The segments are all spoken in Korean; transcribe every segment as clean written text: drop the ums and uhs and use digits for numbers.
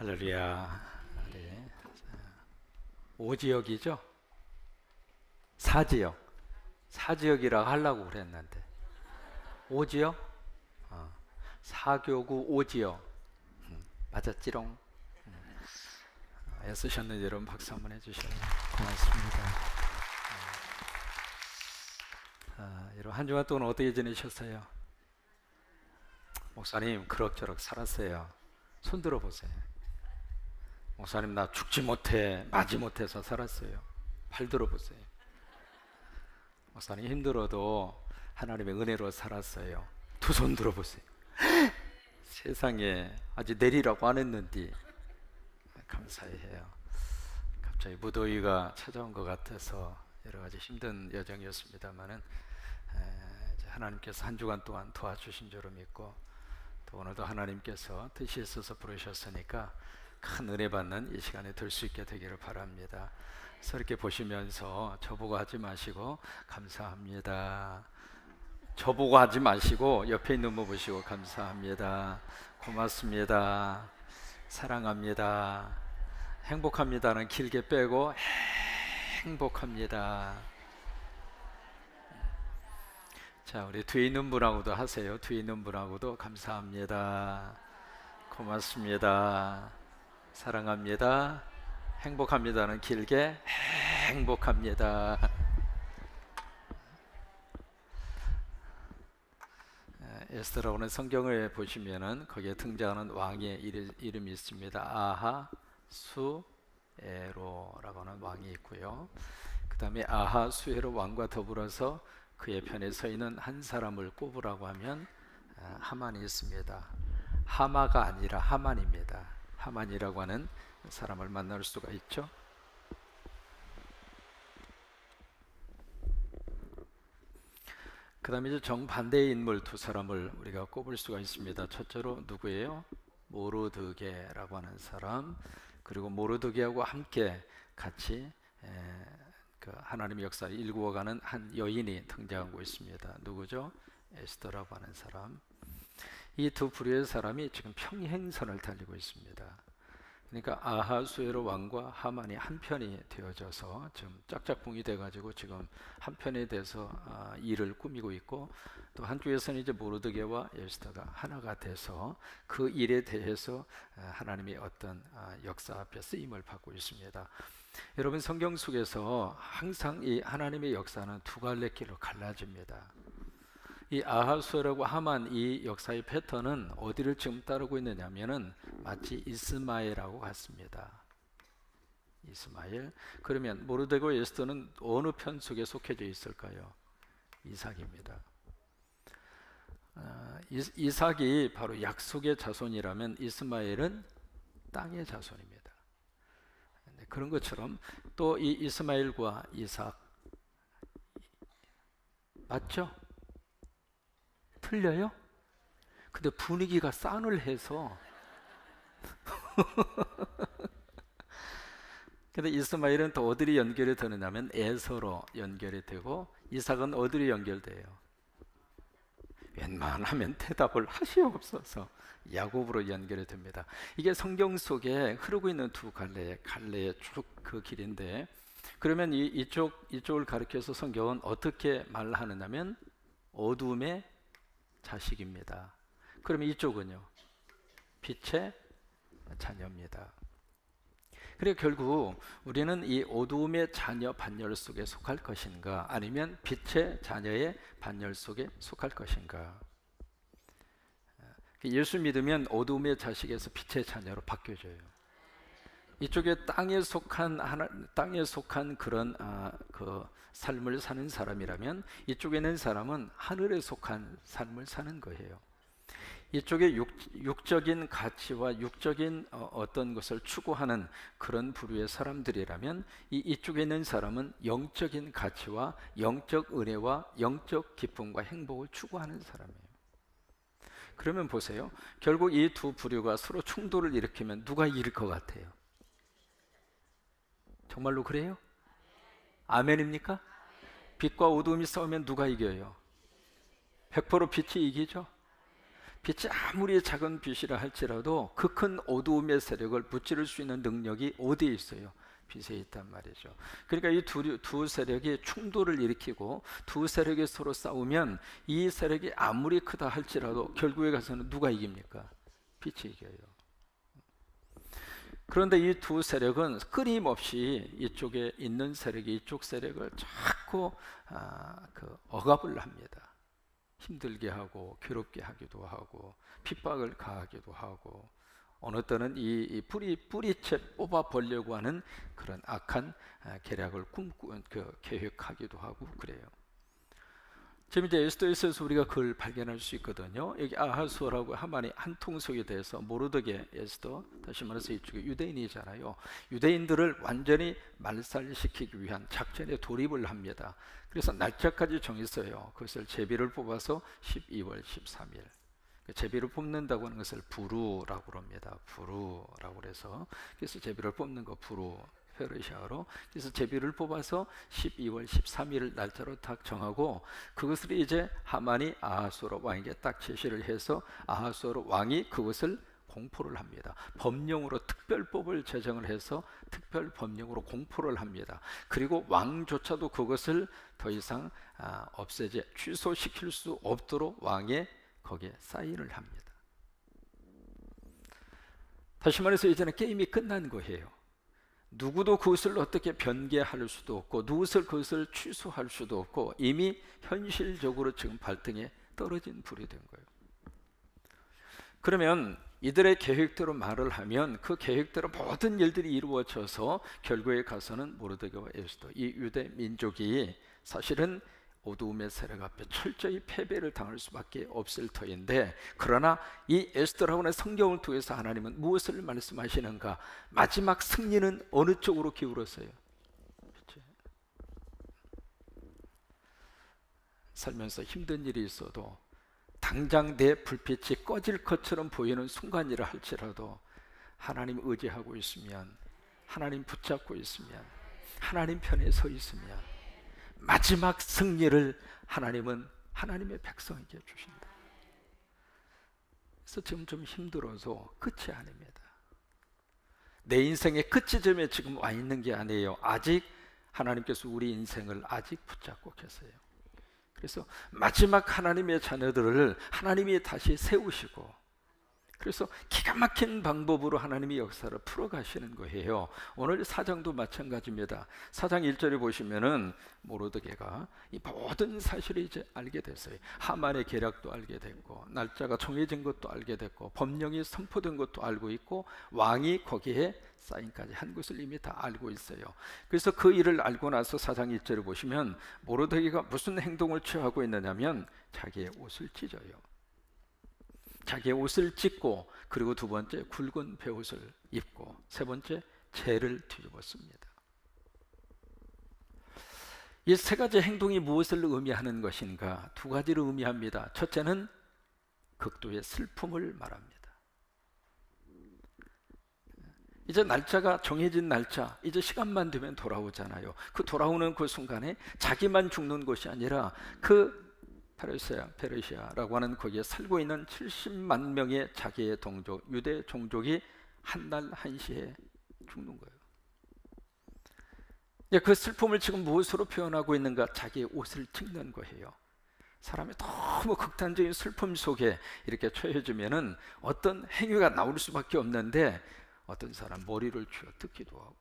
할렐루야. 네. 오지역이죠? 사지역. 사지역이라 하려고 그랬는데 오지역? 사교구 오지역. 맞았지롱. 애쓰셨는 여러분 박수 한번 해주셔요. 고맙습니다. 여러분 한 주간 동안 어떻게 지내셨어요? 목사님 그럭저럭 살았어요. 손 들어보세요. 목사님 나 죽지 못해 마지 못해서 살았어요. 팔 들어보세요. 목사님 힘들어도 하나님의 은혜로 살았어요. 두 손 들어보세요. 세상에 아직 내리라고 안 했는데 감사해요. 갑자기 무더위가 찾아온 것 같아서 여러 가지 힘든 여정이었습니다만은 하나님께서 한 주간 동안 도와주신 줄로 믿고 또 오늘도 하나님께서 뜻이 있어서 부르셨으니까 큰 은혜 받는 이 시간에 들 수 있게 되기를 바랍니다. 그래서 이렇게 보시면서 저보고 하지 마시고 감사합니다. 저보고 하지 마시고 옆에 있는 분 보시고 감사합니다. 고맙습니다. 사랑합니다. 행복합니다는 길게 빼고 행복합니다. 자, 우리 뒤에 있는 분하고도 하세요. 뒤에 있는 분하고도 감사합니다. 고맙습니다. 사랑합니다. 행복합니다는 길게 행복합니다. 에스더라고는 성경을 보시면은 거기에 등장하는 왕의 이름이 있습니다. 아하수에로라고 하는 왕이 있고요. 그 다음에 아하수에로 왕과 더불어서 그의 편에 서 있는 한 사람을 꼽으라고 하면 하만이 있습니다. 하마가 아니라 하만입니다. 하만이라고 하는 사람을 만날 수가 있죠. 그 다음에 이제 정반대의 인물 두 사람을 우리가 꼽을 수가 있습니다. 첫째로 누구예요? 모르드게라고 하는 사람, 그리고 모르드게하고 함께 같이 그 하나님의 역사를 일구어가는 한 여인이 등장하고 있습니다. 누구죠? 에스더라고 하는 사람. 이 두 부류의 사람이 지금 평행선을 달리고 있습니다. 그러니까 아하수에로 왕과 하만이 한 편이 되어져서 지금 짝짝꿍이 돼가지고 지금 한 편에 대해서 일을 꾸미고 있고, 또 한쪽에서는 이제 모르드게와 에스더가 하나가 돼서 그 일에 대해서 하나님의 어떤 역사 앞에 쓰임을 받고 있습니다. 여러분 성경 속에서 항상 이 하나님의 역사는 두 갈래 길로 갈라집니다. 이 아하수에라고 하만 이 역사의 패턴은 어디를 지금 따르고 있느냐면은 마치 이스마엘하고 같습니다. 이스마엘. 그러면 모르드게와 에스더는 어느 편 속에 속해져 있을까요? 이삭입니다. 이삭이 바로 약속의 자손이라면 이스마엘은 땅의 자손입니다. 그런 것처럼 또 이 이스마엘과 이삭 맞죠? 틀려요? 근데 분위기가 싸늘해서 근데 이스마엘은 또 어디로 연결이 되느냐면 에서로 연결이 되고, 이삭은 어디로 연결돼요? 웬만하면 대답을 하시옵소서. 야곱으로 연결이 됩니다. 이게 성경 속에 흐르고 있는 두 갈래의 쭉 그 길인데, 그러면 이쪽을 가리켜서 성경은 어떻게 말하느냐면 어둠의 자식입니다. 그러면 이쪽은요? 빛의 자녀입니다. 그리고 결국 우리는 이 어두움의 자녀 반열 속에 속할 것인가, 아니면 빛의 자녀의 반열 속에 속할 것인가. 예수 믿으면 어두움의 자식에서 빛의 자녀로 바뀌어져요. 이쪽에 땅에 속한 그런 그 삶을 사는 사람이라면 이쪽에 있는 사람은 하늘에 속한 삶을 사는 거예요. 이쪽에 육적인 가치와 육적인 어떤 것을 추구하는 그런 부류의 사람들이라면 이쪽에 있는 사람은 영적인 가치와 영적 은혜와 영적 기쁨과 행복을 추구하는 사람이에요. 그러면 보세요. 결국 이 두 부류가 서로 충돌을 일으키면 누가 이길 것 같아요? 정말로 그래요? 아멘입니까? 빛과 어둠이 싸우면 누가 이겨요? 100% 빛이 이기죠? 빛이 아무리 작은 빛이라 할지라도 그 큰 어두움의 세력을 무찌를 수 있는 능력이 어디에 있어요? 빛에 있단 말이죠. 그러니까 이 두 세력이 충돌을 일으키고 두 세력이 서로 싸우면 이 세력이 아무리 크다 할지라도 결국에 가서는 누가 이깁니까? 빛이 이겨요. 그런데 이 두 세력은 끊임없이 이쪽에 있는 세력이 이쪽 세력을 자꾸 억압을 합니다. 힘들게 하고 괴롭게 하기도 하고 핍박을 가하기도 하고 어느 때는 이 뿌리채 뽑아 버리려고 하는 그런 악한 계략을 계획하기도 하고 그래요. 지금 이제 에스더에서 우리가 그걸 발견할 수 있거든요. 여기 아하수아라고 하만이 한 통속에 대해서 모르드게 에스더, 다시 말해서 이쪽에 유대인이잖아요. 유대인들을 완전히 말살시키기 위한 작전에 돌입을 합니다. 그래서 날짜까지 정했어요. 그것을 제비를 뽑아서 12월 13일. 제비를 뽑는다고 하는 것을 부루라고 합니다. 부루라고 그래서 그래서 제비를 뽑는 거 부루. 페르시아로. 그래서 제비를 뽑아서 12월 13일 날짜로 딱 정하고 그것을 이제 하만이 아하수아로 왕에게 딱 제시를 해서 아하수아로 왕이 그것을 공포를 합니다. 법령으로 특별법을 제정을 해서 특별 법령으로 공포를 합니다. 그리고 왕조차도 그것을 더 이상 취소시킬 수 없도록 왕의 거기에 사인을 합니다. 다시 말해서 이제는 게임이 끝난 거예요. 누구도 그것을 어떻게 변개할 수도 없고 그것을 취소할 수도 없고 이미 현실적으로 지금 발등에 떨어진 불이 된 거예요. 그러면 이들의 계획대로 말을 하면 그 계획대로 모든 일들이 이루어져서 결국에 가서는 모르드게와 에스더 이 유대 민족이 사실은 어두움의 세력 앞에 철저히 패배를 당할 수밖에 없을 터인데, 그러나 이 에스더라고 하는 성경을 통해서 하나님은 무엇을 말씀하시는가? 마지막 승리는 어느 쪽으로 기울었어요? 그렇죠? 살면서 힘든 일이 있어도 당장 내 불빛이 꺼질 것처럼 보이는 순간이라 할지라도 하나님 의지하고 있으면, 하나님 붙잡고 있으면, 하나님 편에 서 있으면 마지막 승리를 하나님은 하나님의 백성에게 주신다. 그래서 지금 좀 힘들어서 끝이 아닙니다. 내 인생의 끝지점에 지금 와 있는 게 아니에요. 아직 하나님께서 우리 인생을 아직 붙잡고 계세요. 그래서 마지막 하나님의 자녀들을 하나님이 다시 세우시고, 그래서 기가 막힌 방법으로 하나님이 역사를 풀어가시는 거예요. 오늘 4장도 마찬가지입니다. 4장 1절에 보시면은 모르드게가 이 모든 사실을 이제 알게 됐어요. 하만의 계략도 알게 됐고, 날짜가 정해진 것도 알게 됐고, 법령이 선포된 것도 알고 있고, 왕이 거기에 사인까지 한 것을 이미 다 알고 있어요. 그래서 그 일을 알고 나서 4장 1절을 보시면 모르드게가 무슨 행동을 취하고 있느냐면 자기의 옷을 찢어요. 자기의 옷을 찢고, 그리고 두 번째 굵은 베옷을 입고, 세 번째 재를 뒤집었습니다. 이 세 가지 행동이 무엇을 의미하는 것인가? 두 가지를 의미합니다. 첫째는 극도의 슬픔을 말합니다. 이제 날짜가 정해진 날짜, 이제 시간만 되면 돌아오잖아요. 그 돌아오는 그 순간에 자기만 죽는 것이 아니라 그 페르시아라고 하는 거기에 살고 있는 70만 명의 자기의 동족, 유대 종족이 한날 한시에 죽는 거예요. 그 슬픔을 지금 무엇으로 표현하고 있는가? 자기의 옷을 찢는 거예요. 사람이 너무 극단적인 슬픔 속에 이렇게 처해지면은 어떤 행위가 나올 수밖에 없는데, 어떤 사람 머리를 쥐어 뜯기도 하고.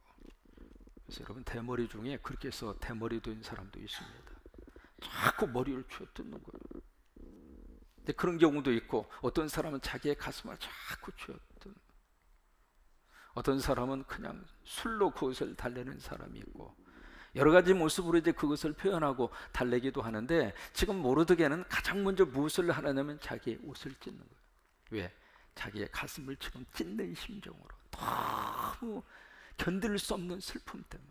그래서 여러분, 대머리 중에 그렇게 해서 대머리 된 사람도 있습니다. 자꾸 머리를 쥐어 뜯는 거예요. 근데 그런 경우도 있고, 어떤 사람은 자기의 가슴을 자꾸 쥐어 뜯는, 어떤 사람은 그냥 술로 그것을 달래는 사람이 있고, 여러 가지 모습으로 이제 그것을 표현하고 달래기도 하는데, 지금 모르드게는 가장 먼저 무엇을 하냐면 자기의 옷을 찢는 거예요. 왜? 자기의 가슴을 지금 찢는 심정으로, 너무 견딜 수 없는 슬픔 때문에.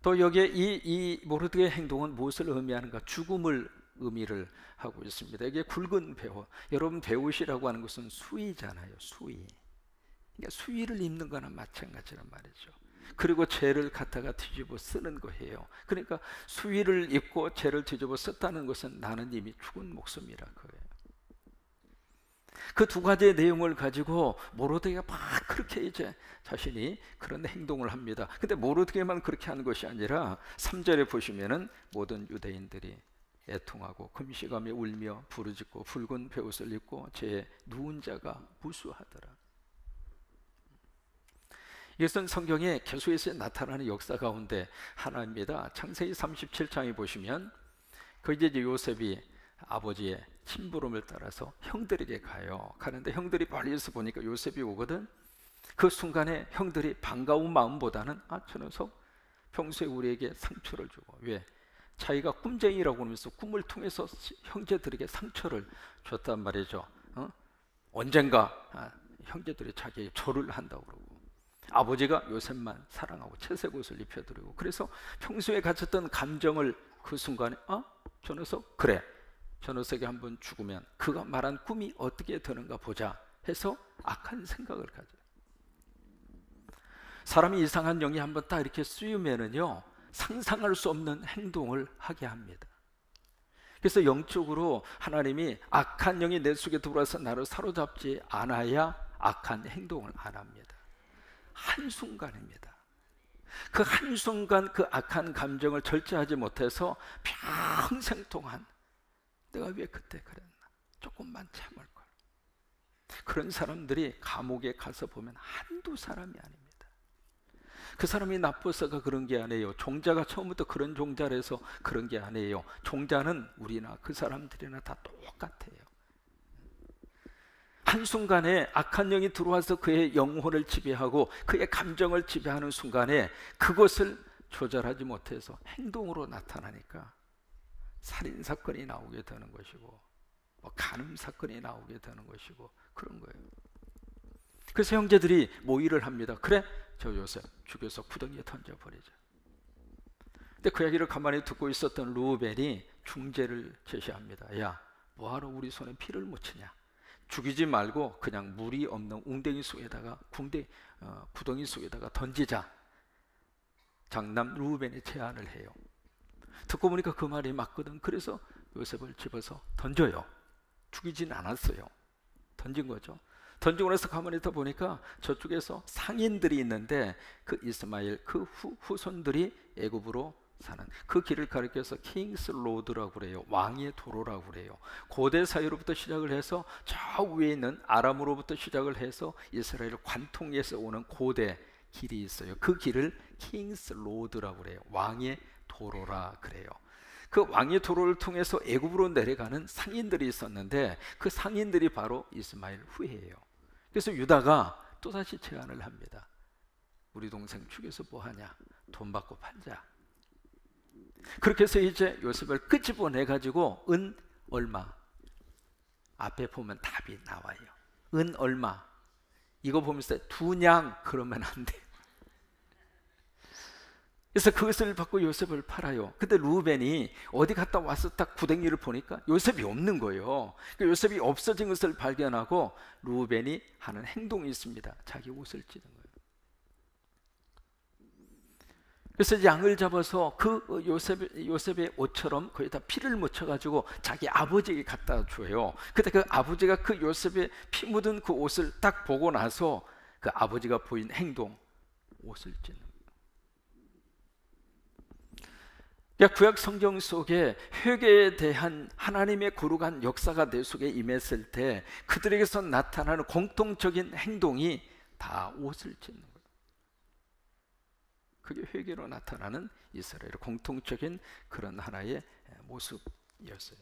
또 여기에 이 모르드게의 행동은 무엇을 의미하는가? 죽음을 의미를 하고 있습니다. 이게 굵은 베옷, 여러분 베옷이라고 하는 것은 수의잖아요. 수의. 그러니까 수의를 입는 거나 마찬가지란 말이죠. 그리고 재를 갖다가 뒤집어 쓰는 거예요. 그러니까 수의를 입고 재를 뒤집어 썼다는 것은 나는 이미 죽은 목숨이라 그래요. 그 두 가지의 내용을 가지고 모르드게가 막 그렇게 이제 자신이 그런 행동을 합니다. 근데 모르드게만 그렇게 하는 것이 아니라 3절에 보시면은 모든 유대인들이 애통하고 금시감에 울며 부르짖고 붉은 베옷을 입고 제 누운 자가 무수하더라. 이것은 성경에 계속해서 나타나는 역사 가운데 하나입니다. 창세기 37장에 보시면 그 이제 요셉이 아버지의 심부름을 따라서 형들에게 가는데 형들이 멀리서 보니까 요셉이 오거든. 그 순간에 형들이 반가운 마음보다는 저 녀석 평소에 우리에게 상처를 주고, 왜? 자기가 꿈쟁이라고 하면서 꿈을 통해서 형제들에게 상처를 줬단 말이죠. 언젠가 형제들이 자기에게 절을 한다고 그러고, 아버지가 요셉만 사랑하고 채색 옷을 입혀드리고, 그래서 평소에 가졌던 감정을 그 순간에 저 녀석 그래, 저 녀석이 한번 죽으면 그가 말한 꿈이 어떻게 되는가 보자 해서 악한 생각을 가져요. 사람이 이상한 영이 한번 딱 이렇게 쓰이면은요, 상상할 수 없는 행동을 하게 합니다. 그래서 영적으로 하나님이 악한 영이 내 속에 들어와서 나를 사로잡지 않아야 악한 행동을 안 합니다. 한순간입니다. 그 한순간 그 악한 감정을 절제하지 못해서 평생 동안 내가 왜 그때 그랬나, 조금만 참을걸. 그런 사람들이 감옥에 가서 보면 한두 사람이 아닙니다. 그 사람이 나빠서가 그런 게 아니에요. 종자가 처음부터 그런 종자라서 그런 게 아니에요. 종자는 우리나 그 사람들이나 다 똑같아요. 한순간에 악한 영이 들어와서 그의 영혼을 지배하고 그의 감정을 지배하는 순간에 그것을 조절하지 못해서 행동으로 나타나니까 살인사건이 나오게 되는 것이고, 간음사건이 나오게 되는 것이고, 그런 거예요. 그래서 형제들이 모의를 합니다. 그래, 저 요셉 죽여서 구덩이에 던져버리자. 근데 그 이야기를 가만히 듣고 있었던 루벤이 중재를 제시합니다. 야, 뭐하러 우리 손에 피를 묻히냐, 죽이지 말고 그냥 물이 없는 웅덩이 속에다가 구덩이 속에다가 던지자. 장남 루벤이 제안을 해요. 듣고 보니까 그 말이 맞거든. 그래서 요셉을 집어서 던져요. 죽이진 않았어요. 던진 거죠. 던지고 나서 가만히 있다 보니까 저쪽에서 상인들이 있는데 그 이스마엘 그 후손들이 애굽으로 사는 그 길을 가리켜서 킹스 로드라고 그래요. 왕의 도로라고 그래요. 고대 사이로부터 시작을 해서 저 위에 있는 아람으로부터 시작을 해서 이스라엘을 관통해서 오는 고대 길이 있어요. 그 길을 킹스 로드라고 그래요. 왕의 도로라 그래요. 그 왕의 도로를 통해서 애굽으로 내려가는 상인들이 있었는데 그 상인들이 바로 이스마엘 후예예요. 그래서 유다가 또다시 제안을 합니다. 우리 동생 죽여서 뭐하냐, 돈 받고 팔자. 그렇게 해서 이제 요셉을 끄집어내 가지고 은 얼마, 앞에 보면 답이 나와요. 은 얼마, 이거 보면서 두냥 그러면 안 돼. 그래서 그것을 받고 요셉을 팔아요. 근데 루벤이 어디 갔다 와서 딱 구덩이를 보니까 요셉이 없는 거예요. 요셉이 없어진 것을 발견하고 루벤이 하는 행동이 있습니다. 자기 옷을 찢는 거예요. 그래서 양을 잡아서 그 요셉의 옷처럼 거기다 피를 묻혀가지고 자기 아버지에게 갖다 줘요. 근데 그 아버지가 그 요셉의 피 묻은 그 옷을 딱 보고 나서 그 아버지가 보인 행동, 옷을 찢는 거예요. 구약 성경 속에 회개에 대한 하나님의 거룩한 역사가 내 속에 임했을 때 그들에게서 나타나는 공통적인 행동이 다 옷을 찢는 거예요. 그게 회개로 나타나는 이스라엘의 공통적인 그런 하나의 모습이었어요.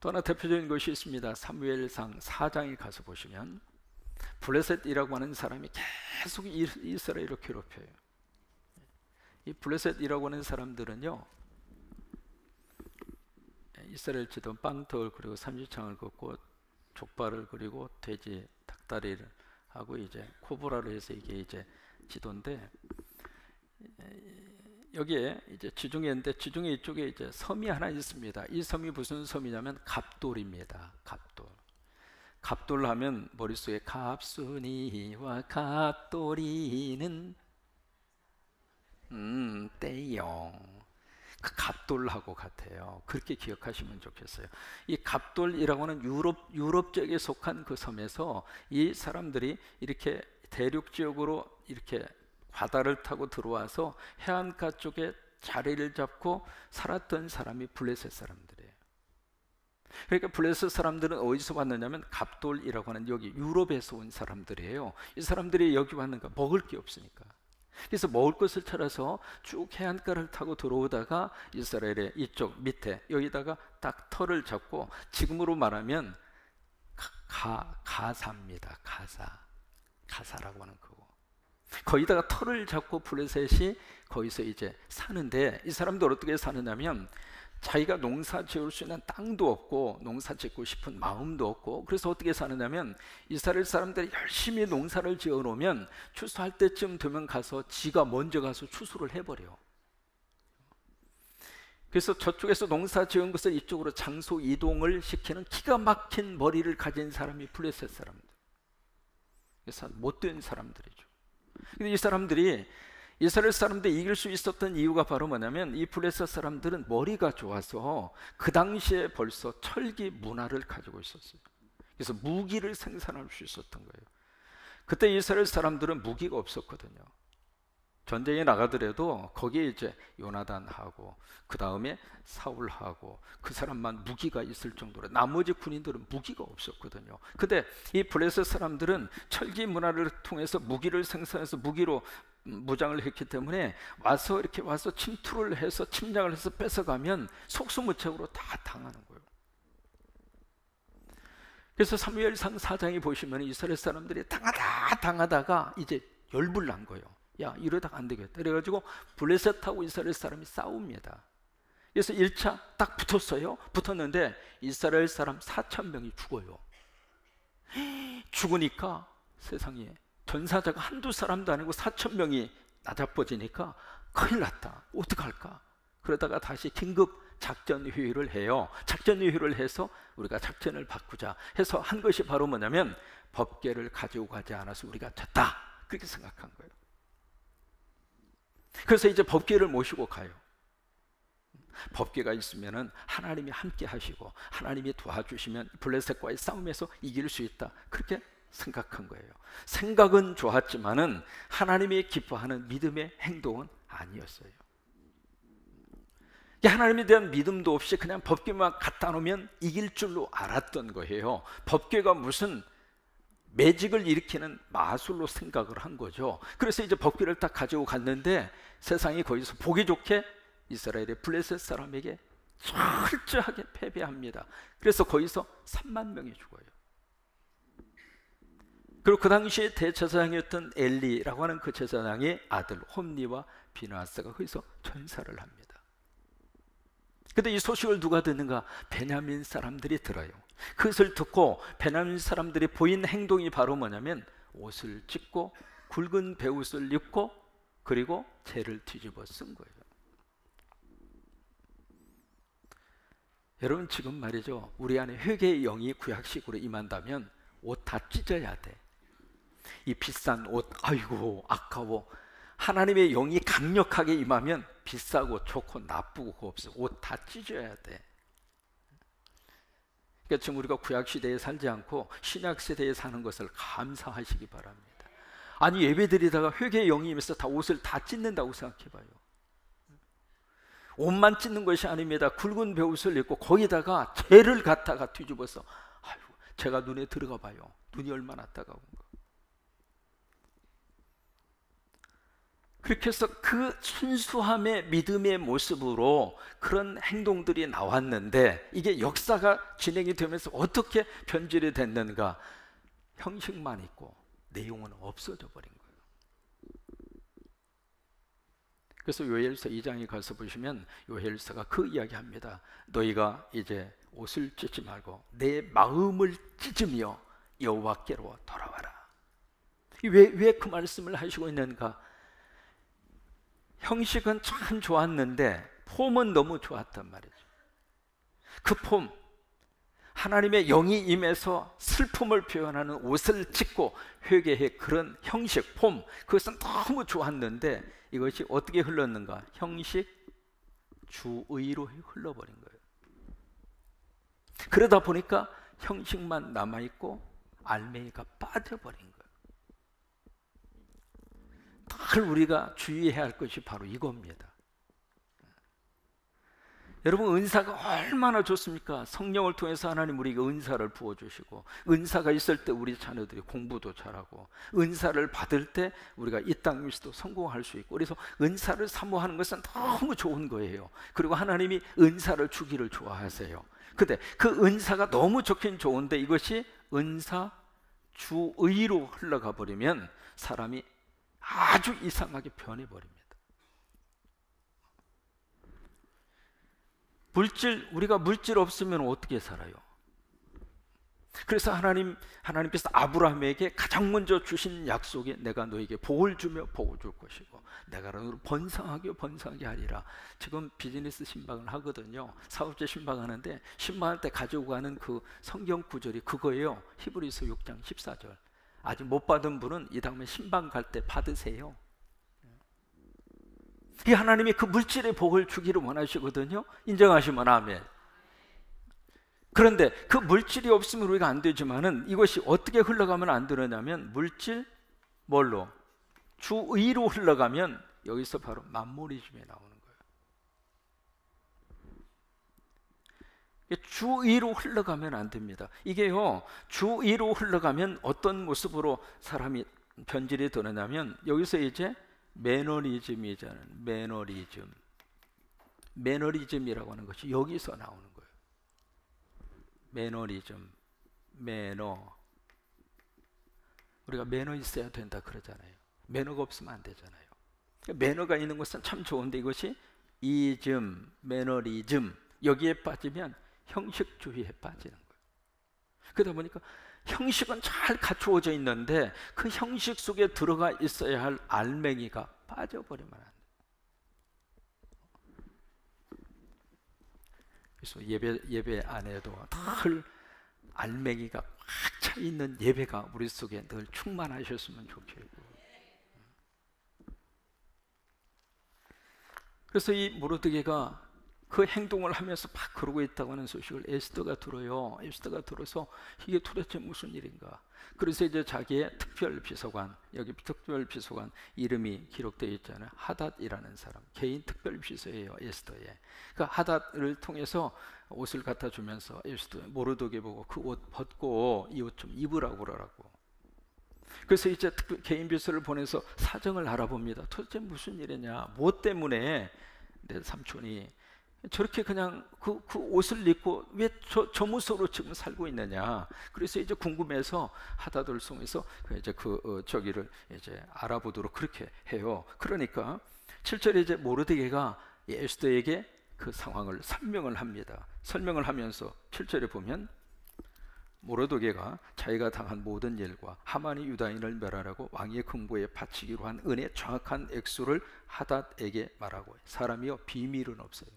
또 하나 대표적인 것이 있습니다. 사무엘상 4장에 가서 보시면 블레셋이라고 하는 사람이 계속 이스라엘을 괴롭혀요. 이 블레셋이라고 하는 사람들은요, 이스라엘 지도 빵떡을 그리고 삼지창을 걷고 족발을 그리고 돼지 닭다리를 하고 이제 코브라를 해서 이게 이제 지도인데, 여기에 이제 지중해인데 지중해 이쪽에 이제 섬이 하나 있습니다. 이 섬이 무슨 섬이냐면 갑돌입니다. 갑돌. 갑돌 하면 머릿속에 갑순이와 갑돌이는 떼용. 그 갑돌하고 같아요. 그렇게 기억하시면 좋겠어요. 이 갑돌이라고 하는 유럽 지역에 속한 그 섬에서 이 사람들이 이렇게 대륙 지역으로 이렇게 바다를 타고 들어와서 해안가 쪽에 자리를 잡고 살았던 사람이 블레셋 사람들이에요. 그러니까 블레셋 사람들은 어디서 왔느냐면 갑돌이라고 하는 여기 유럽에서 온 사람들이에요. 이 사람들이 여기 왔는가? 먹을 게 없으니까. 그래서 먹을 것을 찾아서 쭉 해안가를 타고 들어오다가 이스라엘의 이쪽 밑에 여기다가 딱 터를 잡고, 지금으로 말하면 가사입니다. 가사라고 하는 거고, 거기다가 터를 잡고 블레셋이 거기서 이제 사는데, 이 사람들 어떻게 사느냐면 자기가 농사 지을 수 있는 땅도 없고 농사 짓고 싶은 마음도 없고, 그래서 어떻게 사느냐면 이스라엘 사람들이 열심히 농사를 지어 놓으면 추수할 때쯤 되면 가서 지가 먼저 가서 추수를 해버려요. 그래서 저쪽에서 농사 지은 것을 이쪽으로 장소 이동을 시키는 기가 막힌 머리를 가진 사람이 블레셋 사람들, 그래서 못된 사람들이죠. 근데 이 사람들이 이스라엘 사람들이 이길 수 있었던 이유가 바로 뭐냐면, 이 블레셋 사람들은 머리가 좋아서 그 당시에 벌써 철기 문화를 가지고 있었어요. 그래서 무기를 생산할 수 있었던 거예요. 그때 이스라엘 사람들은 무기가 없었거든요. 전쟁에 나가더라도 거기에 이제 요나단하고 그 다음에 사울하고 그 사람만 무기가 있을 정도로, 나머지 군인들은 무기가 없었거든요. 근데 이 블레셋 사람들은 철기 문화를 통해서 무기를 생산해서 무기로 무장을 했기 때문에 이렇게 와서 침투를 해서 침략을 해서 뺏어가면 속수무책으로 다 당하는 거예요. 그래서 사무엘상 4장에 보시면 이스라엘 사람들이 당하다가 이제 열불 난 거예요. 야, 이러다가 안 되겠다. 그래가지고 블레셋하고 이스라엘 사람이 싸웁니다. 그래서 1차 딱 붙었어요. 붙었는데 이스라엘 사람 4,000명이 죽어요. 죽으니까 세상에 전사자가 한두 사람도 아니고 4,000명이 나자빠지니까 큰일 났다. 어떡할까? 그러다가 다시 긴급 작전 회의를 해요. 작전 회의를 해서 우리가 작전을 바꾸자 해서 한 것이 바로 뭐냐면, 법궤를 가지고 가지 않아서 우리가 졌다, 그렇게 생각한 거예요. 그래서 이제 법궤를 모시고 가요. 법궤가 있으면은 하나님이 함께 하시고 하나님이 도와주시면 블레셋과의 싸움에서 이길 수 있다, 그렇게 생각한 거예요. 생각은 좋았지만은 하나님이 기뻐하는 믿음의 행동은 아니었어요. 하나님에 대한 믿음도 없이 그냥 법궤만 갖다 놓으면 이길 줄로 알았던 거예요. 법궤가 무슨 매직을 일으키는 마술로 생각을 한 거죠. 그래서 이제 법궤를 딱 가지고 갔는데 세상이 거기서 보기 좋게 이스라엘의 블레셋 사람에게 철저하게 패배합니다. 그래서 거기서 3만 명이 죽어요. 그리고 그 당시에 대제사장이었던 엘리라고 하는 그 제사장의 아들 홈니와 비나스가 거기서 전사를 합니다. 근데 이 소식을 누가 듣는가? 베냐민 사람들이 들어요. 그것을 듣고 베냐민 사람들이 보인 행동이 바로 뭐냐면, 옷을 찢고 굵은 베옷을 입고 그리고 재를 뒤집어 쓴 거예요. 여러분, 지금 말이죠, 우리 안에 회개의 영이 구약식으로 임한다면 옷 다 찢어야 돼. 이 비싼 옷, 아이고 아까워. 하나님의 영이 강력하게 임하면 비싸고 좋고 나쁘고 그거 없어. 옷 다 찢어야 돼. 그러니까 지금 우리가 구약시대에 살지 않고 신약시대에 사는 것을 감사하시기 바랍니다. 아니, 예배드리다가 회개의 영이 임해서 다 옷을 다 찢는다고 생각해봐요. 옷만 찢는 것이 아닙니다. 굵은 베옷을 입고 거기다가 재를 갖다가 뒤집어서, 아이고, 제가 눈에 들어가 봐요. 눈이 얼마나 따가운가. 그렇게 해서 그 순수함의 믿음의 모습으로 그런 행동들이 나왔는데, 이게 역사가 진행이 되면서 어떻게 변질이 됐는가? 형식만 있고 내용은 없어져 버린 거예요. 그래서 요엘서 2장에 가서 보시면 요엘서가 그 이야기합니다. 너희가 이제 옷을 찢지 말고 내 마음을 찢으며 여호와께로 돌아와라. 왜 그 말씀을 하시고 있는가? 형식은 참 좋았는데 폼은 너무 좋았단 말이죠. 그 폼, 하나님의 영이 임해서 슬픔을 표현하는 옷을 찢고 회개의 그런 형식, 폼, 그것은 너무 좋았는데 이것이 어떻게 흘렀는가? 형식, 주의로 흘러버린 거예요. 그러다 보니까 형식만 남아있고 알맹이가 빠져버린 거예요. 늘 우리가 주의해야 할 것이 바로 이겁니다. 여러분, 은사가 얼마나 좋습니까? 성령을 통해서 하나님 우리에게 은사를 부어주시고, 은사가 있을 때 우리 자녀들이 공부도 잘하고, 은사를 받을 때 우리가 이 땅에서도 성공할 수 있고, 그래서 은사를 사모하는 것은 너무 좋은 거예요. 그리고 하나님이 은사를 주기를 좋아하세요. 근데 그 은사가 너무 좋긴 좋은데 이것이 은사 주의로 흘러가 버리면 사람이 아주 이상하게 변해버립니다. 우리가 물질 없으면 어떻게 살아요? 그래서 하나님께서 아브라함에게 가장 먼저 주신 약속이 내가 너에게 복을 주며 복을 줄 것이고 내가 너를 번성하게 하리라. 지금 비즈니스 신방을 하거든요. 사업자 신방하는데 신방할 때 가지고 가는 그 성경 구절이 그거예요. 히브리서 6장 14절. 아직 못 받은 분은 이 다음에 신방 갈 때 받으세요. 이 하나님이 그 물질의 복을 주기를 원하시거든요. 인정하시면 아멘. 그런데 그 물질이 없으면 우리가 안 되지만은 이것이 어떻게 흘러가면 안 되느냐면 물질 뭘로? 주의로 흘러가면 여기서 바로 만모니즘에 나오는 거예요. 주의로 흘러가면 안 됩니다. 이게요, 주의로 흘러가면 어떤 모습으로 사람이 변질이 되느냐면 여기서 이제 매너리즘이잖아요. 매너리즘이라고 하는 것이 여기서 나오는 거예요. 매너리즘, 매너. 우리가 매너 있어야 된다 그러잖아요. 매너가 없으면 안 되잖아요. 매너가 있는 것은 참 좋은데 이것이 이즘, 매너리즘 여기에 빠지면 형식주의에 빠지는 거예요. 그러다 보니까 형식은 잘 갖추어져 있는데 그 형식 속에 들어가 있어야 할 알맹이가 빠져버리면 안 돼요. 그래서 예배 안에도 늘 알맹이가 꽉 차 있는 예배가 우리 속에 늘 충만하셨으면 좋겠고, 그래서 이 모르드게가 그 행동을 하면서 막 그러고 있다고 하는 소식을 에스더가 들어요. 에스더가 들어서 이게 도대체 무슨 일인가. 그래서 이제 자기의 특별비서관, 여기 특별비서관 이름이 기록되어 있잖아요. 하닷이라는 사람, 개인 특별비서예요, 에스더에. 그 하닷을 통해서 옷을 갖다 주면서 에스더 모르드게 보고 그 옷 벗고 이 옷 좀 입으라고 그러라고. 그래서 이제 개인 비서를 보내서 사정을 알아봅니다. 도대체 무슨 일이냐, 뭐 때문에 내 삼촌이 저렇게 그냥 그 옷을 입고 왜 저 무소로 지금 살고 있느냐. 그래서 이제 궁금해서 하닷을 통해서 이제 저기를 이제 알아보도록 그렇게 해요. 그러니까 7절에 이제 모르드게가 에스더에게 그 상황을 설명을 합니다. 설명을 하면서 7절에 보면 모르드게가 자기가 당한 모든 일과 하만이 유다인을 멸하라고 왕의 금고에 바치기로 한 은의 정확한 액수를 하닷에게 말하고, 사람이여 비밀은 없어요.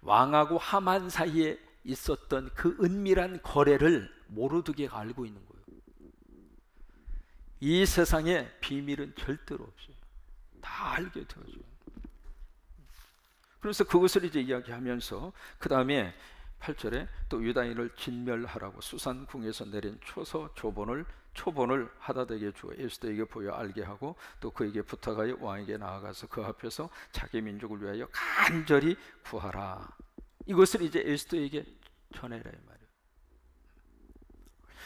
왕하고 하만 사이에 있었던 그 은밀한 거래를 모르드게가 알고 있는 거예요. 이 세상에 비밀은 절대로 없어요. 다 알게 되어져요. 그래서 그것을 이제 이야기하면서 그 다음에 8절에 또 유다인을 진멸하라고 수산궁에서 내린 초본을 하닷에게 주어 에스더에게 보여 알게 하고 또 그에게 부탁하여 왕에게 나아가서 그 앞에서 자기 민족을 위하여 간절히 구하라. 이것을 이제 에스더에게 전해라 이 말이에요.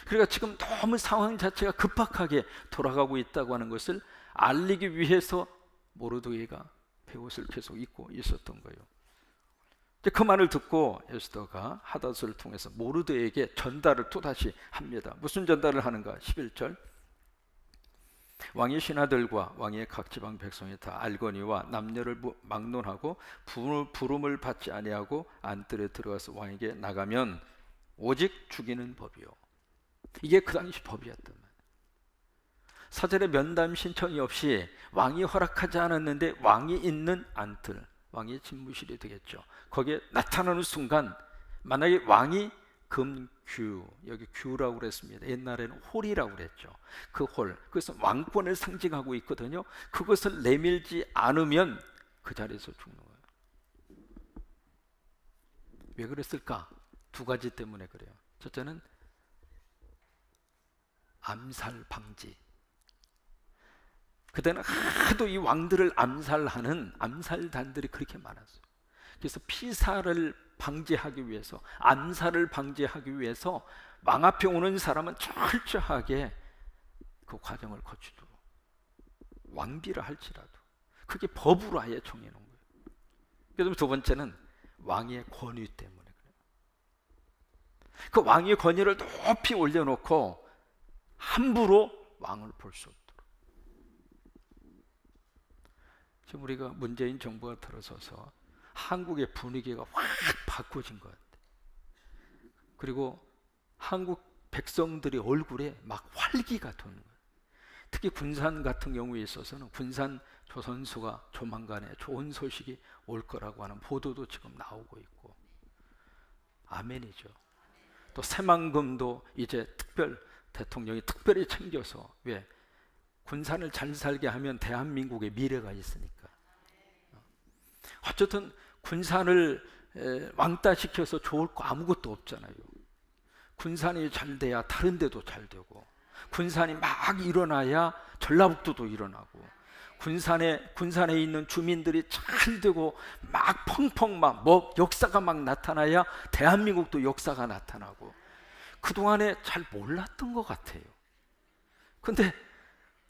그러니까 지금 너무 상황 자체가 급박하게 돌아가고 있다고 하는 것을 알리기 위해서 모르드게가 베옷을 계속 입고 있었던 거예요. 그 말을 듣고 에스더가 하닷을 통해서 모르드게에게 전달을 또다시 합니다. 무슨 전달을 하는가? 11절 왕의 신하들과 왕의 각 지방 백성이 다 알거니와 남녀를 막론하고 부름을 받지 아니하고 안뜰에 들어가서 왕에게 나가면 오직 죽이는 법이요. 이게 그 당시 법이었단 말이에요. 사전에 면담 신청이 없이 왕이 허락하지 않았는데 왕이 있는 안뜰, 왕의 집무실이 되겠죠. 거기에 나타나는 순간 만약에 왕이 금규, 여기 규라고 그랬습니다. 옛날에는 홀이라고 그랬죠. 그 홀, 그것은 왕권을 상징하고 있거든요. 그것을 내밀지 않으면 그 자리에서 죽는 거예요. 왜 그랬을까? 두 가지 때문에 그래요. 첫째는 암살 방지. 그때는 하도 이 왕들을 암살하는 암살단들이 그렇게 많았어요. 그래서 피살을 방지하기 위해서, 암살을 방지하기 위해서 왕 앞에 오는 사람은 철저하게 그 과정을 거치도록, 왕비를 할지라도 그게 법으로 아예 정해놓은 거예요. 그다음에 두 번째는 왕의 권위 때문에 그래요. 그 왕의 권위를 높이 올려놓고 함부로 왕을 볼 수 없도록. 지금 우리가 문재인 정부가 들어서서 한국의 분위기가 확 바꿔진 것 같아요. 그리고 한국 백성들의 얼굴에 막 활기가 도는 거예요. 특히 군산 같은 경우에 있어서는 군산 조선소가 조만간에 좋은 소식이 올 거라고 하는 보도도 지금 나오고 있고, 아멘이죠. 또 새만금도 이제 대통령이 특별히 챙겨서, 왜? 군산을 잘 살게 하면 대한민국의 미래가 있으니까. 어쨌든 군산을 왕따시켜서 좋을 거 아무것도 없잖아요. 군산이 잘 돼야 다른 데도 잘 되고, 군산이 막 일어나야 전라북도도 일어나고, 군산에 있는 주민들이 잘 되고 막 펑펑 막 뭐 역사가 막 나타나야 대한민국도 역사가 나타나고, 그동안에 잘 몰랐던 것 같아요. 근데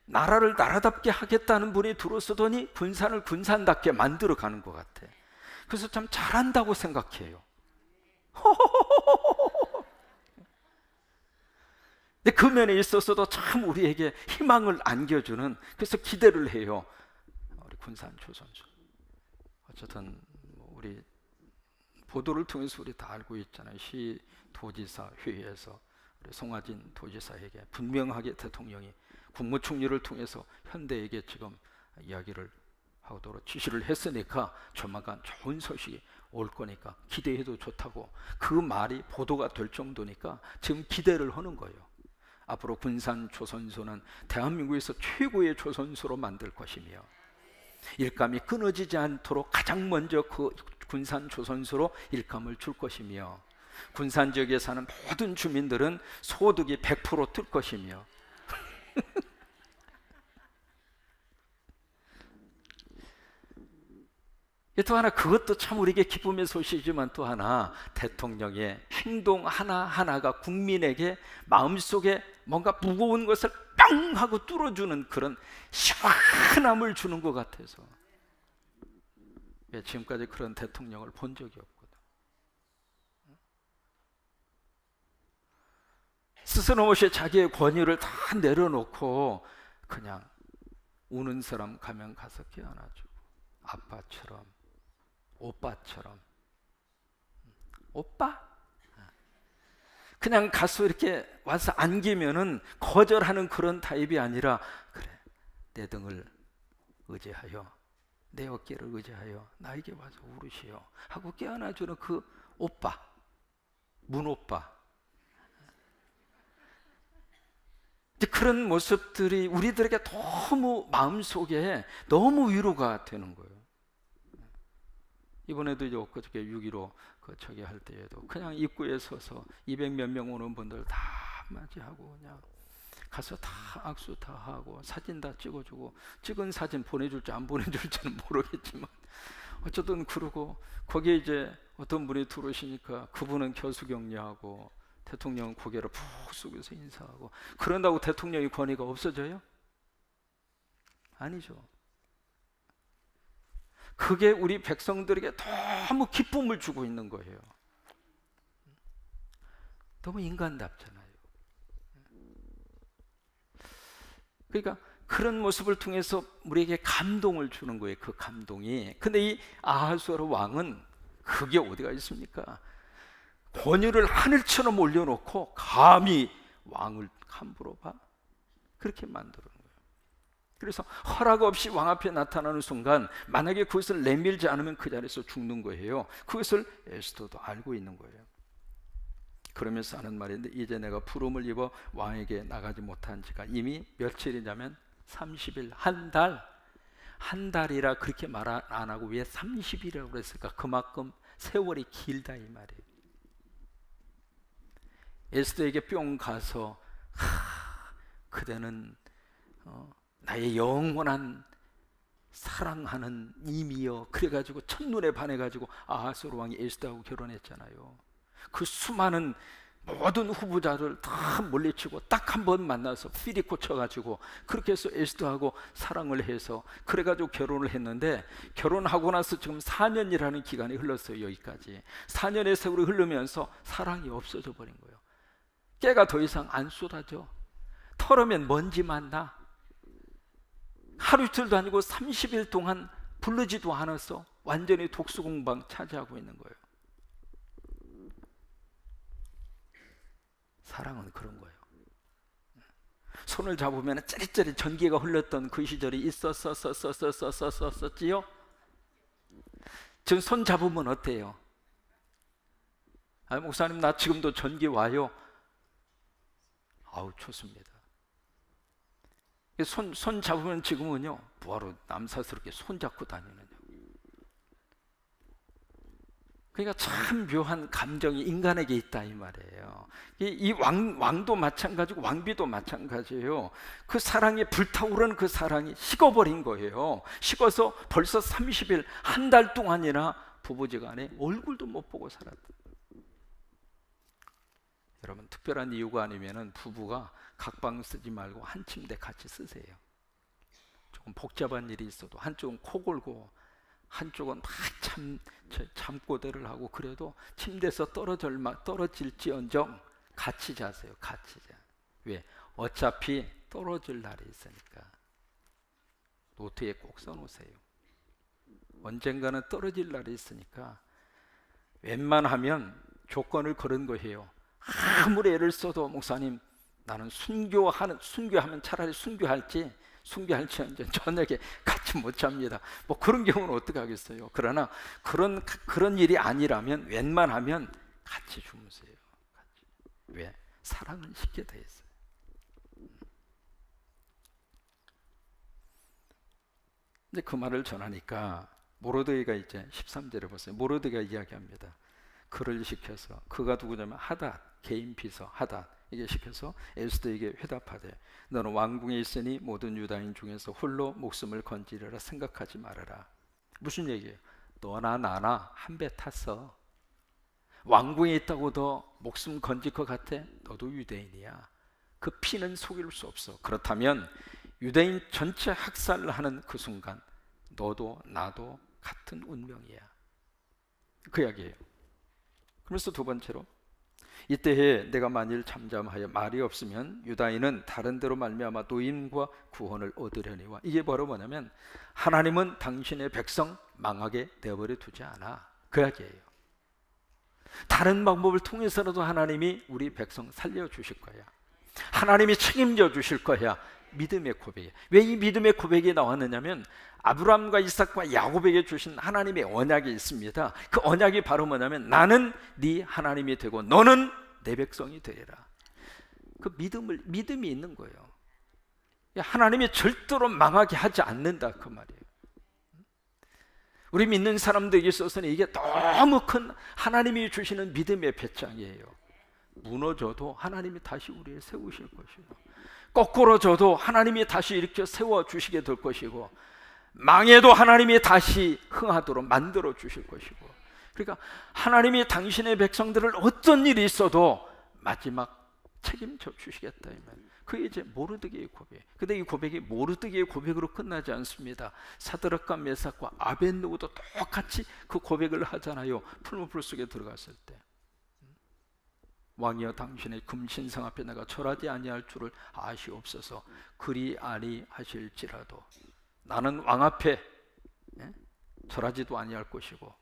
나라를 나라답게 하겠다는 분이 들어서더니 군산을 군산답게 만들어 가는 것 같아. 그래서 참 잘한다고 생각해요. 근데 그 면에 있어서도 참 우리에게 희망을 안겨주는, 그래서 기대를 해요. 우리 군산 조선소. 어쨌든 우리 보도를 통해서 우리 다 알고 있잖아요. 시도지사 회의에서 우리 송하진 도지사에게 분명하게 대통령이 국무총리를 통해서 현대에게 지금 이야기를 하도록 지시를 했으니까 조만간 좋은 소식이 올 거니까 기대해도 좋다고, 그 말이 보도가 될 정도니까 지금 기대를 하는 거예요. 앞으로 군산 조선소는 대한민국에서 최고의 조선소로 만들 것이며, 일감이 끊어지지 않도록 가장 먼저 그 군산 조선소로 일감을 줄 것이며, 군산 지역에 사는 모든 주민들은 소득이 100% 뜰 것이며, 또 하나, 그것도 참 우리에게 기쁨의 소식이지만 또 하나, 대통령의 행동 하나하나가 국민에게 마음속에 뭔가 무거운 것을 뿅 하고 뚫어주는 그런 시원함을 주는 것 같아서, 지금까지 그런 대통령을 본 적이 없거든. 스스럼 없이 자기의 권위를 다 내려놓고 그냥 우는 사람 가면 가서 깨어나주고, 아빠처럼, 오빠처럼, 오빠? 그냥 가서 이렇게 와서 안기면은 거절하는 그런 타입이 아니라, 그래, 내 등을 의지하여, 내 어깨를 의지하여 나에게 와서 울으시오 하고 깨어나주는 그 오빠, 문오빠. 그런 모습들이 우리들에게 너무 마음속에 너무 위로가 되는 거예요. 이번에도 이제 엊그저께 6.15 저기 할 때에도 그냥 입구에 서서 200몇 명 오는 분들 다 맞이하고 그냥 가서 다 악수 다 하고 사진 다 찍어주고, 찍은 사진 보내줄지 안 보내줄지는 모르겠지만 어쨌든 그러고, 거기에 이제 어떤 분이 들어오시니까 그분은 겨수격리하고 대통령은 고개를 푹 숙여서 인사하고, 그런다고 대통령의 권위가 없어져요? 아니죠. 그게 우리 백성들에게 너무 기쁨을 주고 있는 거예요. 너무 인간답잖아요. 그러니까 그런 모습을 통해서 우리에게 감동을 주는 거예요. 그 감동이. 근데 이 아하수에로 왕은 그게 어디가 있습니까? 권위를 하늘처럼 올려놓고 감히 왕을 함부로 봐? 그렇게 만들어. 그래서 허락 없이 왕 앞에 나타나는 순간 만약에 그것을 내밀지 않으면 그 자리에서 죽는 거예요. 그것을 에스더도 알고 있는 거예요. 그러면서 하는 말인데, 이제 내가 부름을 입어 왕에게 나가지 못한 지가 이미 며칠이냐면 30일, 한 달. 한 달이라 그렇게 말 안 하고 왜 30일이라고 그랬을까? 그만큼 세월이 길다 이 말이에요. 에스더에게 뿅 가서 그대는 나의 영원한 사랑하는 님이여, 그래가지고 첫눈에 반해가지고 아하스웨로 왕이 에스더하고 결혼했잖아요. 그 수많은 모든 후보자를 다 물리치고 딱 한 번 만나서 필이 꽂혀가지고 그렇게 해서 에스더하고 사랑을 해서 그래가지고 결혼을 했는데, 결혼하고 나서 지금 4년이라는 기간이 흘렀어요. 여기까지 4년의 세월이 흐르면서 사랑이 없어져 버린 거예요. 깨가 더 이상 안 쏟아져. 털으면 먼지만 나. 하루 이틀도 아니고 30일 동안 부르지도 않았어. 완전히 독수공방 차지하고 있는 거예요. 사랑은 그런 거예요. 손을 잡으면 찌릿찌릿 전기가 흘렀던 그 시절이 있었었지요? 지금 손 잡으면 어때요? 목사님 나 지금도 전기 와요. 아우 좋습니다. 손 잡으면 지금은요 뭐하러 남사스럽게 손 잡고 다니느냐. 그러니까 참 묘한 감정이 인간에게 있다 이 말이에요. 이 왕도 마찬가지고 왕비도 마찬가지예요. 그 사랑이 불타오르는 그 사랑이 식어버린 거예요. 식어서 벌써 30일 한 달 동안이나 부부지간에 얼굴도 못 보고 살았다. 여러분 특별한 이유가 아니면은 부부가 각방 쓰지 말고 한 침대 같이 쓰세요. 조금 복잡한 일이 있어도 한쪽은 코 골고 한쪽은 막 잠꼬대를 하고 그래도 침대에서 떨어질지언정 같이 자세요. 같이 자. 왜? 어차피 떨어질 날이 있으니까. 노트에 꼭 써놓으세요. 언젠가는 떨어질 날이 있으니까 웬만하면 조건을 걸은 거예요. 아무리 애를 써도 목사님 나는 순교하면 차라리 순교할지 이제 저녁에 같이 못 잡니다. 뭐 그런 경우는 어떻게 하겠어요? 그러나 그런 일이 아니라면 웬만하면 같이 주무세요. 같이. 왜? 사랑은 쉽게 돼 있어요. 이제 그 말을 전하니까 모르드게가 이제 13절에 보세요. 모르드게가 이야기합니다. 그를 시켜서, 그가 누구냐면 하닷, 개인 비서 하닷, 이게 시켜서 에스더에게 회답하되 너는 왕궁에 있으니 모든 유다인 중에서 홀로 목숨을 건지리라 생각하지 말아라. 무슨 얘기예요? 너나 나나 한 배 탔어. 왕궁에 있다고 너 목숨 건질 것 같아? 너도 유대인이야. 그 피는 속일 수 없어. 그렇다면 유대인 전체 학살을 하는 그 순간 너도 나도 같은 운명이야. 그 이야기예요. 그래서 두 번째로 이때에 내가 만일 잠잠하여 말이 없으면 유다인은 다른 데로 말미암아 노임과 구원을 얻으려니와. 이게 바로 뭐냐면 하나님은 당신의 백성 망하게 내버려 두지 않아. 그 이야기예요. 다른 방법을 통해서라도 하나님이 우리 백성 살려주실 거야. 하나님이 책임져 주실 거야. 믿음의 고백이에요. 왜 이 믿음의 고백이 나왔느냐면 아브라함과 이삭과 야곱에게 주신 하나님의 언약이 있습니다. 그 언약이 바로 뭐냐면 나는 네 하나님이 되고 너는 내 백성이 되리라. 그 믿음이 있는 거예요. 하나님이 절대로 망하게 하지 않는다 그 말이에요. 우리 믿는 사람들에게 있어서는 이게 너무 큰 하나님이 주시는 믿음의 배짱이에요. 무너져도 하나님이 다시 우리를 세우실 것이고, 거꾸로 져도 하나님이 다시 이렇게 세워주시게 될 것이고, 망해도 하나님이 다시 흥하도록 만들어 주실 것이고. 그러니까 하나님이 당신의 백성들을 어떤 일이 있어도 마지막 책임져 주시겠다. 그게 이제 모르드게의 고백. 근데 이 고백이 모르드게의 고백으로 끝나지 않습니다. 사드락과 메삭과 아벳느고도 똑같이 그 고백을 하잖아요. 풀무불 속에 들어갔을 때. 왕이여 당신의 금신상 앞에 내가 절하지 아니할 줄을 아시옵소서. 그리 아니하실지라도 나는 왕 앞에 절하지도 아니할 것이고,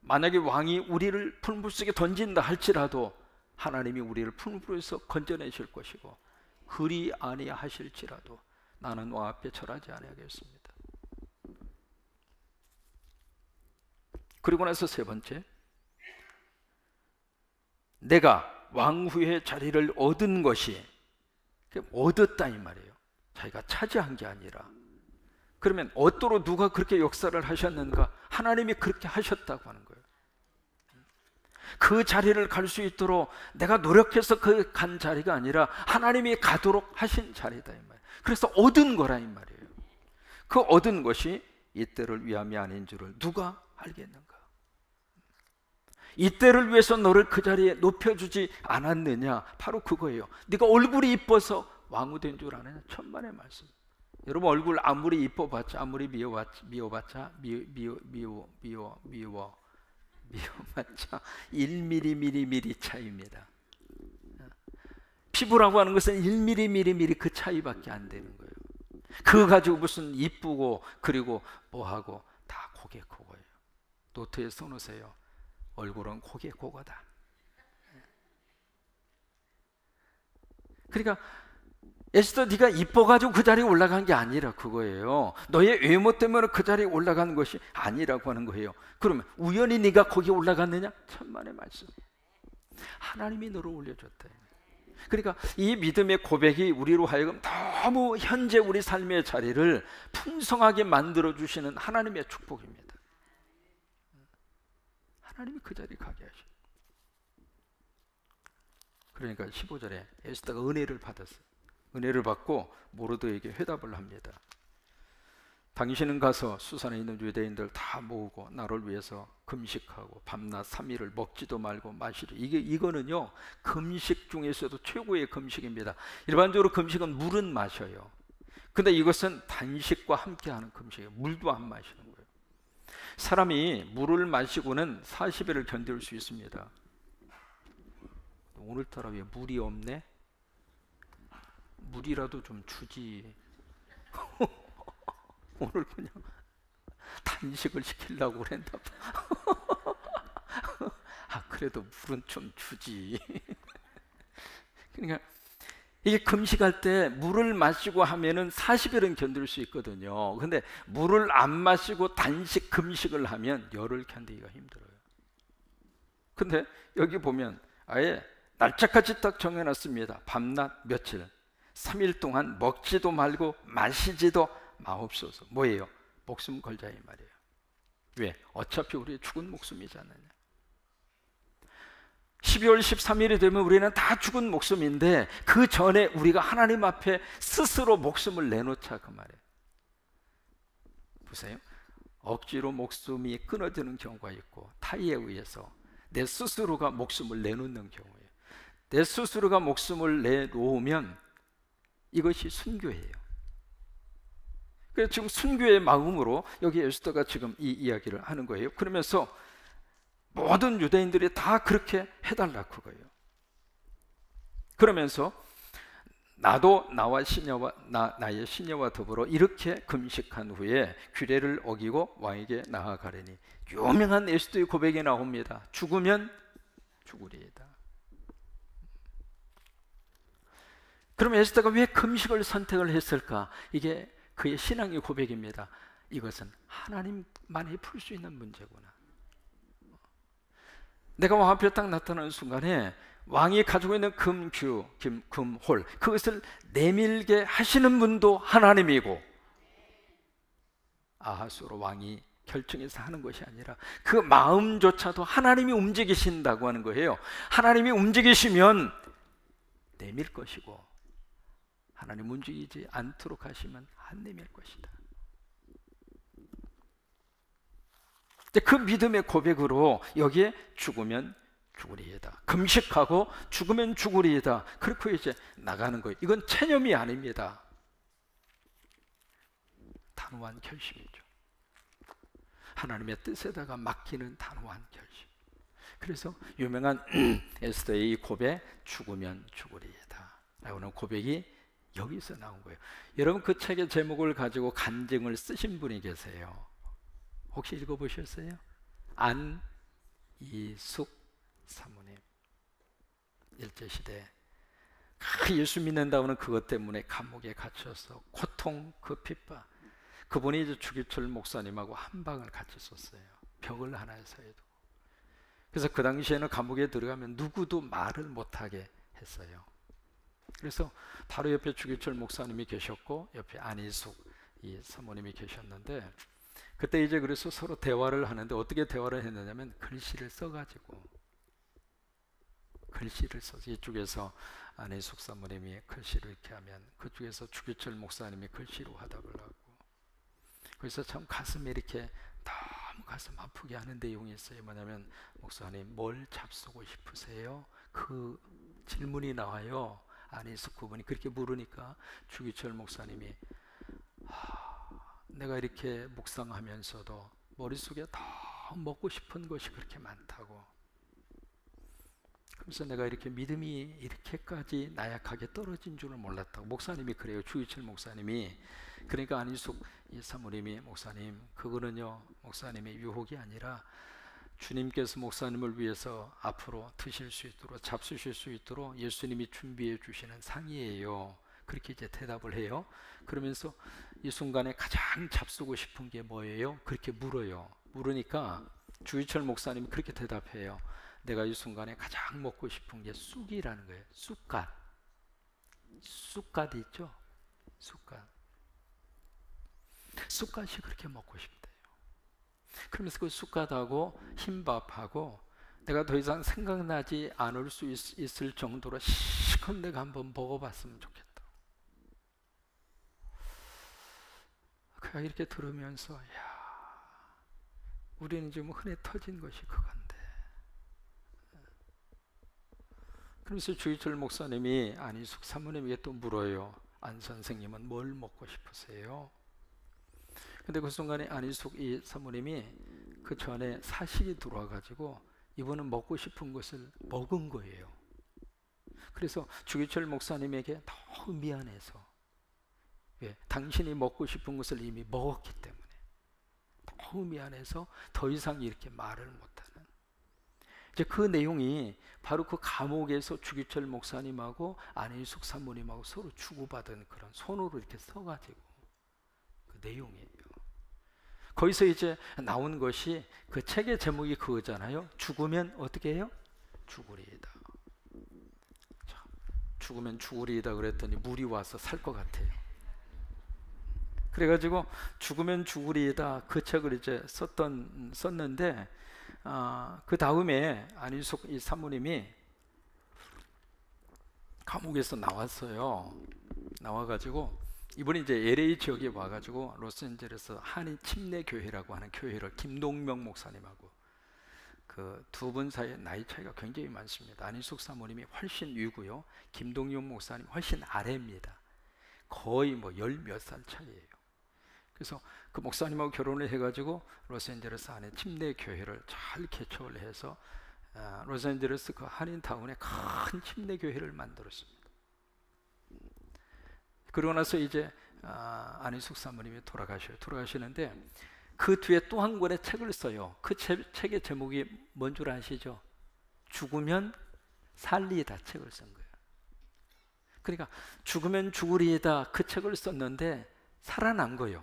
만약에 왕이 우리를 풀무불 속에 던진다 할지라도 하나님이 우리를 풀무불에서 건져내실 것이고, 그리 아니하실지라도 나는 왕 앞에 절하지 아니하겠습니다. 그리고 나서 세 번째, 내가 왕후의 자리를 얻은 것이 얻었다 이 말이에요. 자기가 차지한 게 아니라. 그러면 어떠로 누가 그렇게 역사를 하셨는가? 하나님이 그렇게 하셨다고 하는 거예요. 그 자리를 갈 수 있도록 내가 노력해서 그 간 자리가 아니라 하나님이 가도록 하신 자리다 이 말이에요. 그래서 얻은 거라 이 말이에요. 그 얻은 것이 이때를 위함이 아닌 줄을 누가 알겠는가? 이때를 위해서 너를 그 자리에 높여주지 않았느냐? 바로 그거예요. 네가 얼굴이 이뻐서 왕후 된 줄 아느냐? 천만의 말씀. 여러분 얼굴 아무리 이뻐봤자, 아무리 미워봤자 1mm 차이입니다. 피부라고 하는 것은 1mm 그 차이밖에 안 되는 거예요. 그거 가지고 무슨 이쁘고 그리고 뭐하고 다 고개 고거예요. 노트에 써놓으세요. 얼굴은 고개 고거다. 그러니까 에스더 네가 이뻐가지고 그 자리에 올라간 게 아니라 그거예요. 너의 외모 때문에 그 자리에 올라가는 것이 아니라고 하는 거예요. 그러면 우연히 네가 거기에 올라갔느냐? 천만의 말씀. 하나님이 너를 올려줬다. 그러니까 이 믿음의 고백이 우리로 하여금 너무 현재 우리 삶의 자리를 풍성하게 만들어주시는 하나님의 축복입니다. 하나님이 그 자리에 가게 하셔. 그러니까 15절에 에스더가 은혜를 받았어요. 은혜를 받고 모르드에게 회답을 합니다. 당신은 가서 수산에 있는 유대인들 다 모으고 나를 위해서 금식하고 밤낮 3일을 먹지도 말고 마시리. 이거는요 금식 중에서도 최고의 금식입니다. 일반적으로 금식은 물은 마셔요. 근데 이것은 단식과 함께하는 금식이에요. 물도 안 마시는 거예요. 사람이 물을 마시고는 40일을 견딜 수 있습니다. 오늘따라 왜 물이 없네? 물이라도 좀 주지. 오늘 그냥 단식을 시키려고 그랬나 봐. 아, 그래도 물은 좀 주지. 그러니까 이게 금식할 때 물을 마시고 하면은 40일은 견딜 수 있거든요. 근데 물을 안 마시고 단식 금식을 하면 열을 견디기가 힘들어요. 근데 여기 보면 아예 날짜까지 딱 정해놨습니다. 밤낮 며칠 3일 동안 먹지도 말고 마시지도 마옵소서. 뭐예요? 목숨 걸자 이 말이에요. 왜? 어차피 우리 죽은 목숨이잖아요. 12월 13일이 되면 우리는 다 죽은 목숨인데 그 전에 우리가 하나님 앞에 스스로 목숨을 내놓자 그 말이에요. 보세요. 억지로 목숨이 끊어지는 경우가 있고 타의에 의해서 내 스스로가 목숨을 내놓는 경우예요. 내 스스로가 목숨을 내놓으면 이것이 순교예요. 그래서 지금 순교의 마음으로 여기 에스더가 지금 이 이야기를 하는 거예요. 그러면서 모든 유대인들이 다 그렇게 해달라 그거예요. 그러면서 나도 나의 시녀와 더불어 이렇게 금식한 후에 규례를 어기고 왕에게 나아가려니. 유명한 에스더의 고백이 나옵니다. 죽으면 죽으리이다. 그럼 에스더가 왜 금식을 선택을 했을까? 이게 그의 신앙의 고백입니다. 이것은 하나님만이 풀 수 있는 문제구나. 내가 왕 앞에 딱 나타나는 순간에 왕이 가지고 있는 금홀 그것을 내밀게 하시는 분도 하나님이고, 아하수로 왕이 결정해서 하는 것이 아니라 그 마음조차도 하나님이 움직이신다고 하는 거예요. 하나님이 움직이시면 내밀 것이고 하나님 움직이지 않도록 하시면 안 내밀 것이다. 그 믿음의 고백으로 여기에 죽으면 죽으리이다, 금식하고 죽으면 죽으리이다, 그렇게 이제 나가는 거예요. 이건 체념이 아닙니다. 단호한 결심이죠. 하나님의 뜻에다가 맡기는 단호한 결심. 그래서 유명한 에스더의 이 고백, 죽으면 죽으리이다 라고 하는 고백이 여기서 나온 거예요. 여러분 그 책의 제목을 가지고 간증을 쓰신 분이 계세요. 혹시 읽어보셨어요? 안이숙 사모님. 일제시대 예수 믿는다고는 그것 때문에 감옥에 갇혀서 고통 그 핍박, 그분이 이제 주기철 목사님하고 한 방을 같이 썼어요. 벽을 하나에 서해두고. 그래서 그 당시에는 감옥에 들어가면 누구도 말을 못하게 했어요. 그래서 바로 옆에 주기철 목사님이 계셨고 옆에 안이숙 이 사모님이 계셨는데, 그때 이제 그래서 서로 대화를 하는데 어떻게 대화를 했느냐면 글씨를 써가지고 글씨를 써서 이쪽에서 안희숙 사모님이 글씨를 이렇게 하면 그쪽에서 주기철 목사님이 글씨로 화답을 하고, 그래서 참 가슴에 이렇게 너무 가슴 아프게 하는 내용이 있어요. 뭐냐면 목사님 뭘 잡수고 싶으세요? 그 질문이 나와요. 안희숙 그분이 그렇게 물으니까 주기철 목사님이 내가 이렇게 묵상하면서도 머릿속에 더 먹고 싶은 것이 그렇게 많다고, 그래서 내가 이렇게 믿음이 이렇게까지 나약하게 떨어진 줄은 몰랐다고. 목사님이 그래요. 주기철 목사님이. 그러니까 안희숙 이 사모님이 목사님 그거는요 목사님의 유혹이 아니라 주님께서 목사님을 위해서 앞으로 드실 수 있도록 잡수실 수 있도록 예수님이 준비해 주시는 상이에요. 그렇게 이제 대답을 해요. 그러면서 이 순간에 가장 잡수고 싶은 게 뭐예요? 그렇게 물어요. 물으니까 주기철 목사님이 그렇게 대답해요. 내가 이 순간에 가장 먹고 싶은 게 쑥이라는 거예요. 쑥갓. 쑥갓 있죠? 쑥갓. 쑥갓이 그렇게 먹고 싶대요. 그러면서 그 쑥갓하고 흰밥하고 내가 더 이상 생각나지 않을 수 있을 정도로 실컷 내가 한번 먹어봤으면 좋겠다. 그가 이렇게 들으면서 야, 우리는 지금 흔해 터진 것이 그건데. 그래서 주기철 목사님이 안희숙 사모님에게 또 물어요. 안 선생님은 뭘 먹고 싶으세요? 근데 그 순간에 안희숙 이 사모님이 그 전에 사식이 들어와가지고 이분은 먹고 싶은 것을 먹은 거예요. 그래서 주기철 목사님에게 너무 미안해서, 왜? 당신이 먹고 싶은 것을 이미 먹었기 때문에 너무 미안해서 더 이상 이렇게 말을 못하는, 이제 그 내용이 바로 그 감옥에서 주기철 목사님하고 안희숙 사모님하고 서로 주고받은 그런 손으로 이렇게 써가지고 그 내용이에요. 거기서 이제 나온 것이 그 책의 제목이 그거잖아요. 죽으면 어떻게 해요? 죽으리이다. 자, 죽으면 죽으리이다 그랬더니 물이 와서 살 것 같아요. 그래가지고 죽으면 죽으리이다 그 책을 이제 썼는데 그 다음에 안희숙 이 사모님이 감옥에서 나왔어요. 나와가지고 이분이 이제 LA 지역에 와가지고 로스앤젤레스 한인 침례교회라고 하는 교회를 김동명 목사님하고 그 두 분 사이에 나이 차이가 굉장히 많습니다. 안희숙 사모님이 훨씬 위고요. 김동명 목사님 훨씬 아래입니다. 거의 뭐 열 몇 살 차이예요. 그래서 그 목사님하고 결혼을 해가지고 로스앤젤레스 안에 침례교회를 잘 개척을 해서 로스앤젤레스 그 한인타운에 큰 침례교회를 만들었습니다. 그러고 나서 이제 안희숙 사모님이 돌아가시는데 그 뒤에 또 한 권의 책을 써요. 그 책의 제목이 뭔 줄 아시죠? 죽으면 살리다 책을 쓴 거예요. 그러니까 죽으면 죽으리이다 그 책을 썼는데 살아난 거예요.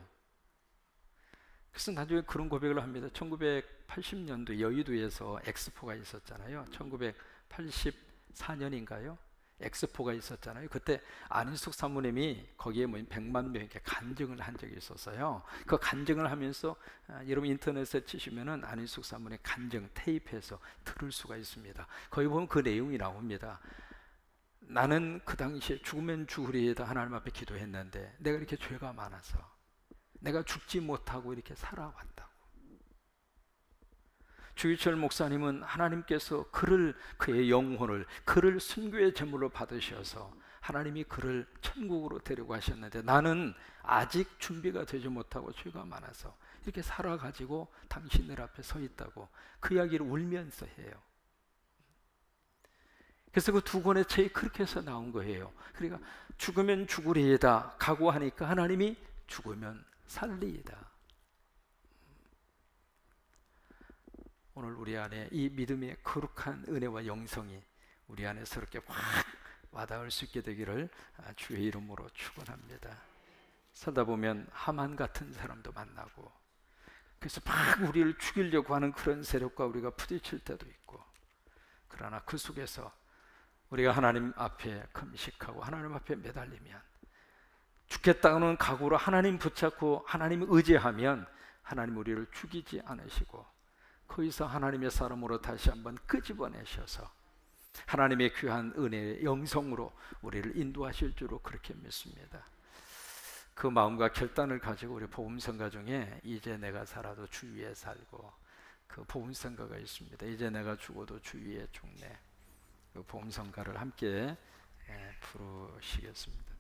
그래서 나중에 그런 고백을 합니다. 1980년도 여의도에서 엑스포가 있었잖아요. 1984년인가요? 엑스포가 있었잖아요. 그때 안희숙 사모님이 거기에 뭐 100만 명에게 간증을 한 적이 있었어요. 그 간증을 하면서 여러분 인터넷에 치시면은 안희숙 사모님의 간증 테이프에서 들을 수가 있습니다. 거기 보면 그 내용이 나옵니다. 나는 그 당시에 죽으면 죽으리이다 하나님 앞에 기도했는데 내가 이렇게 죄가 많아서 내가 죽지 못하고 이렇게 살아왔다고. 주기철 목사님은 하나님께서 그의 영혼을 그를 순교의 제물로 받으셔서 하나님이 그를 천국으로 데려가셨는데 나는 아직 준비가 되지 못하고 죄가 많아서 이렇게 살아가지고 당신들 앞에 서 있다고 그 이야기를 울면서 해요. 그래서 그 두 권의 책이 그렇게 해서 나온 거예요. 그러니까 죽으면 죽으리이다 각오하니까 하나님이 죽으면 살리이다. 오늘 우리 안에 이 믿음의 거룩한 은혜와 영성이 우리 안에서 이렇게 확 와닿을 수 있게 되기를 주의 이름으로 축원합니다. 살다 보면 하만 같은 사람도 만나고 그래서 막 우리를 죽이려고 하는 그런 세력과 우리가 부딪힐 때도 있고, 그러나 그 속에서 우리가 하나님 앞에 금식하고 하나님 앞에 매달리면 죽겠다는 각오로 하나님 붙잡고 하나님을 의지하면 하나님 우리를 죽이지 않으시고 거기서 하나님의 사람으로 다시 한번 끄집어내셔서 하나님의 귀한 은혜의 영성으로 우리를 인도하실 줄로 그렇게 믿습니다. 그 마음과 결단을 가지고 우리 복음성가 중에 이제 내가 살아도 주 위에 살고, 그 복음성가가 있습니다. 이제 내가 죽어도 주 위에 죽네. 그 복음성가를 함께 부르시겠습니다.